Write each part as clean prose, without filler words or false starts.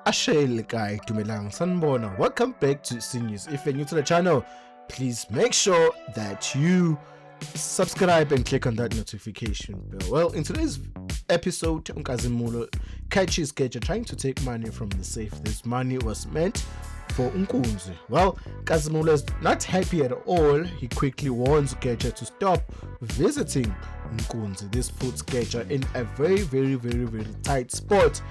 Ashele guy Dumelang Sanbona. Welcome back to Seniors. If you're new to the channel, please make sure that you subscribe and click on that notification bell. Well, in today's episode, Nkazimulo catches Geja trying to take money from the safe. This money was meant for Nkunzi. Well, Nkazimulo is not happy at all. He quickly warns Geja to stop visiting Nkunzi. This puts Geja in a very tight spot.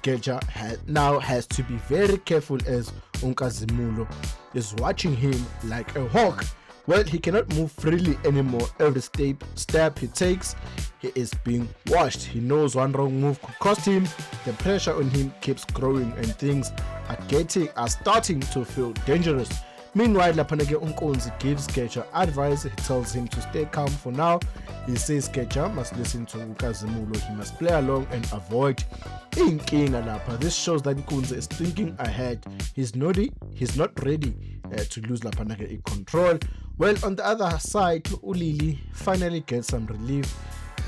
Geja now has to be very careful as Nkazimulo is watching him like a hawk. Well, he cannot move freely anymore. Every step he takes, he is being watched. He knows one wrong move could cost him. The pressure on him keeps growing and things are starting to feel dangerous. Meanwhile, Lapanage Nkunzi gives Geja advice. He tells him to stay calm for now. He says Geja must listen to Nkazimulo. He must play along and avoid inkinga lapha. This shows that Nkunzi is thinking ahead. He's not ready to lose Lapanage control. Well, on the other side, Lilly finally gets some relief.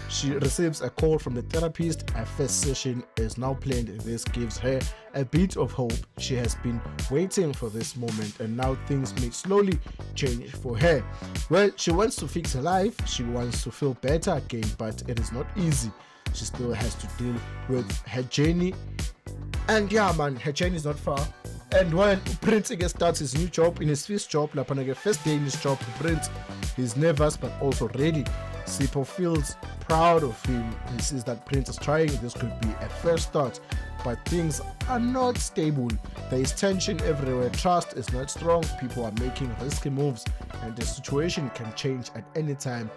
She receives a call from the therapist. Her first session is now planned. This gives her a bit of hope. She has been waiting for this moment and now things may slowly change for her. Well, she wants to fix her life. She wants to feel better again, but it is not easy. She still has to deal with her journey. And yeah, man, her journey is not far. And when Prince starts his new job, in his first job, first day in his job, Prince is nervous but also ready. Sipho feels proud of him. He sees that Prince is trying. This could be a first start, but things are not stable. There is tension everywhere. Trust is not strong. People are making risky moves, and the situation can change at any time.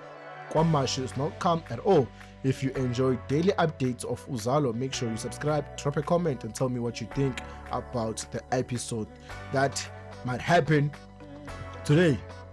KwaMashu is not calm at all. If you enjoy daily updates of Uzalo, make sure you subscribe, drop a comment, and tell me what you think about the episode that might happen today.